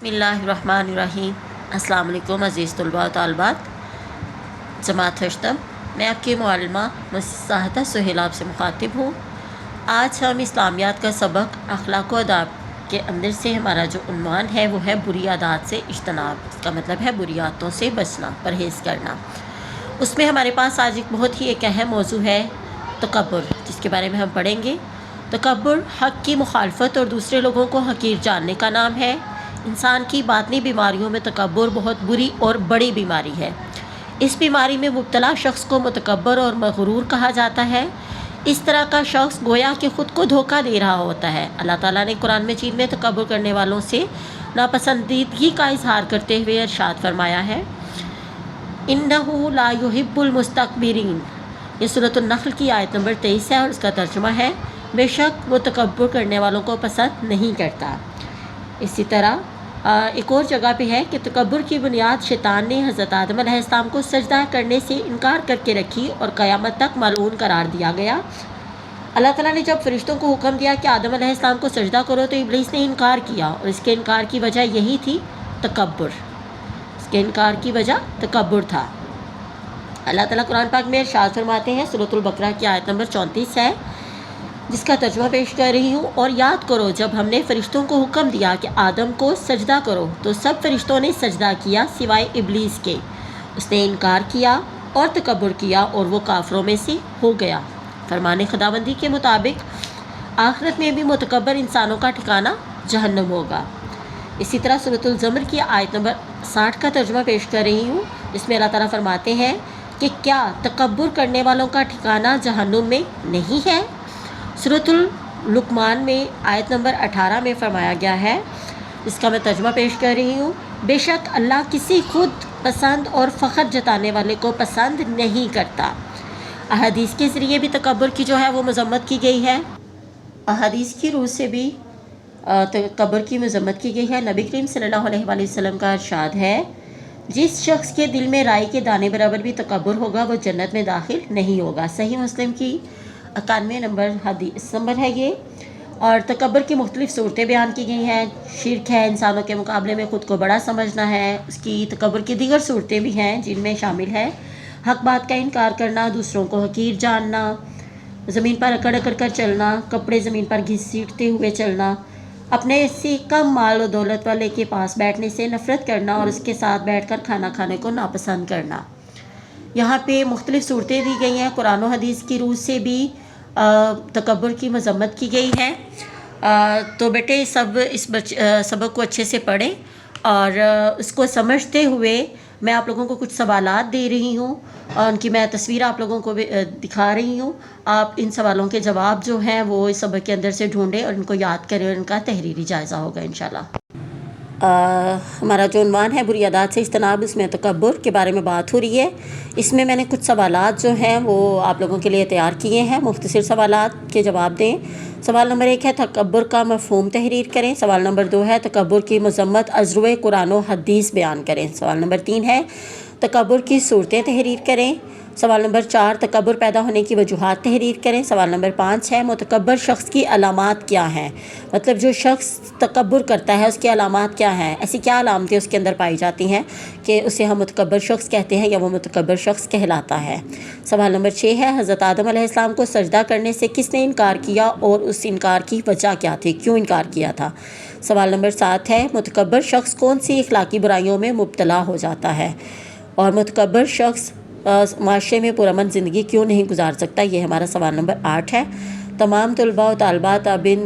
बिस्मिल्लाहिर्रहमानिर्रहीम। अस्सलाम वालेकुम अज़ीज़ तलबा व तालिबात। जमात हश्तम, मैं आपकी मुअल्लिमा मुस्साहदा सुहेला आपसे मुखातिब हूँ। आज हम इस्लामियात का सबक अखलाक व आदाब के अंदर से हमारा जो उन्वान है वो है बुरी आदत से इज्तनाब। इसका मतलब है बुरी आदतों से बचना, परहेज़ करना। उसमें हमारे पास आज एक बहुत ही एक अहम मौजू है तकब्बुर, जिसके बारे में हम पढ़ेंगे। तकब्बुर हक़ की मुखालफत और दूसरे लोगों को हक़ीर जानने का नाम है। इंसान की बातनी बीमारियों में तकब्बुर बहुत बुरी और बड़ी बीमारी है। इस बीमारी में मुब्तला शख्स को मुतकब्बर और मगरूर कहा जाता है। इस तरह का शख्स गोया कि ख़ुद को धोखा दे रहा होता है। अल्लाह ताला ने कुरान मजीद में तकब्बुर करने वालों से नापसंदीदगी का इजहार करते हुए इरशाद फरमाया है, इन्नहु ला युहिब्बुल मुस्तकबिरीन। ये सूरह नहल की आयत नंबर 23 है और इसका तर्जुमा है, बेशक वो तकब्बुर करने वालों को पसंद नहीं करता। इसी तरह एक और जगह पे है कि तकब्बुर की बुनियाद शैतान ने हज़रत आदम अलैहिस्सलाम को सजदा करने से इनकार करके रखी और क़यामत तक मलऊन करार दिया गया। अल्लाह ताला ने जब फरिश्तों को हुक्म दिया कि आदम अलैहिस्सलाम को सजदा करो तो इब्लीस ने इनकार किया और इसके इनकार की वजह यही थी तकब्बुर। इसके इनकार की वजह तकब्बुर था। अल्लाह ताला कुरान पाक में इरशाद फरमाते हैं, सूरह बकरा की आयत नंबर 34 है, जिसका तर्जुमा पेश कर रही हूँ। और याद करो जब हमने फ़रिश्तों को हुक्म दिया कि आदम को सजदा करो तो सब फ़रिश्तों ने सजदा किया सिवाय इब्लीस के। उसने इनकार किया और तकब्बुर किया और वो काफिरों में से हो गया। फरमाने खुदाबंदी के मुताबिक आखिरत में भी मुतकब्बर इंसानों का ठिकाना जहन्नम होगा। इसी तरह सूरह ज़मर की आयत नंबर 60 का तर्जुमा पेश कर रही हूँ, जिसमें अल्लाह ताला फरमाते हैं कि क्या तकब्बुर करने वालों का ठिकाना जहन्नुम में नहीं है। सूरह लुक़मान में आयत नंबर 18 में फरमाया गया है, इसका मैं तर्जुमा पेश कर रही हूँ, बेशक अल्लाह किसी खुद पसंद और फ़ख्र जताने वाले को पसंद नहीं करता। अहादीस के ज़रिए भी तकब्बुर की जो है वो मज़म्मत की गई है। अहादीस की रूह से भी तकब्बुर की मज़म्मत की गई है। नबी करीम सल्लल्लाहु अलैहि वसल्लम का इरशाद है, जिस शख्स के दिल में राई के दाने बराबर भी तकब्बुर होगा वो जन्नत में दाखिल नहीं होगा। सही मुस्लिम की 91 नंबर हदीस नंबर है ये। और तकब्बुर की मुख्तलिफ़ सूरतें बयान की गई हैं। शिर्क है, इंसानों के मुकाबले में ख़ुद को बड़ा समझना है। उसकी तकब्बुर की दीगर सूरतें भी हैं, जिनमें शामिल है हक बात का इनकार करना, दूसरों को हकीर जानना, ज़मीन पर अकड़ अकड़ कर चलना, कपड़े ज़मीन पर घसीटते हुए चलना, अपने से कम माल और दौलत वाले के पास बैठने से नफ़रत करना और उसके साथ बैठकर खाना खाने को नापसंद करना। यहाँ पे मुख्तलिफ़ सूरतें दी गई हैं। कुरान और हदीस की रूह से भी तकब्बुर की मज़म्मत की गई है। तो बेटे इस सबक को अच्छे से पढ़ें और उसको समझते हुए मैं आप लोगों को कुछ सवालात दे रही हूँ और उनकी मैं तस्वीर आप लोगों को भी दिखा रही हूँ। आप इन सवालों के जवाब जो हैं वो इस सबक के अंदर से ढूंढें और इनको याद करें और इनका तहरीरी जायज़ा होगा इंशाल्लाह। हमारा जो उन्वान है बुरी आदत से इज्तनाब, इसमें तकब्बुर के बारे में बात हो रही है। इसमें मैंने कुछ सवालात जो हैं वो आप लोगों के लिए तैयार किए हैं। मुख्तसर सवालात के जवाब दें। सवाल नंबर 1 है तकब्बुर का मफ़हूम तहरीर करें। सवाल नंबर 2 है तकब्बुर की मज़म्मत अज़रुए कुरान व हदीस बयान करें। सवाल नंबर 3 है तकब्बुर की सूरतें तहरीर करें। सवाल नंबर 4 तकब्बुर पैदा होने की वजूहात तहरीर करें। सवाल नंबर 5 है मुतकब्बर शख्स की अलामात क्या हैं, मतलब जो शख्स तकब्बुर करता है उसकी अलामात क्या हैं, ऐसी क्या अलामतें उसके अंदर पाई जाती हैं कि उसे हम मुतकब्बर शख्स कहते हैं या वो मुतकब्बर शख्स कहलाता है। सवाल नंबर 6 है हज़रत आदम अलैहिस्सलाम को सजदा करने से किसने इनकार किया और उस इनकार की वजह क्या थी, क्यों इनकार किया था। सवाल नंबर 7 है मुतकब्बर शख्स कौन सी इखलाकी बुराइयों में मुब्तला हो जाता है और मुतकब्बर शख्स माशरे में पुरअमन ज़िंदगी क्यों नहीं गुजार सकता। ये हमारा सवाल नंबर 8 है। तमाम तलबा और तालिबात अब इन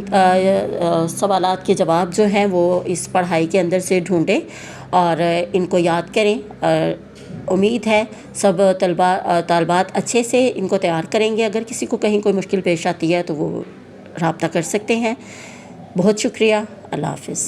सवालात के जवाब जो हैं वो इस पढ़ाई के अंदर से ढूंढें और इनको याद करें। उम्मीद है सब तलबा तालिबात अच्छे से इनको तैयार करेंगे। अगर किसी को कहीं कोई मुश्किल पेश आती है तो वो रब्ता कर सकते हैं। बहुत शुक्रिया। अल्लाह हाफ़िज़।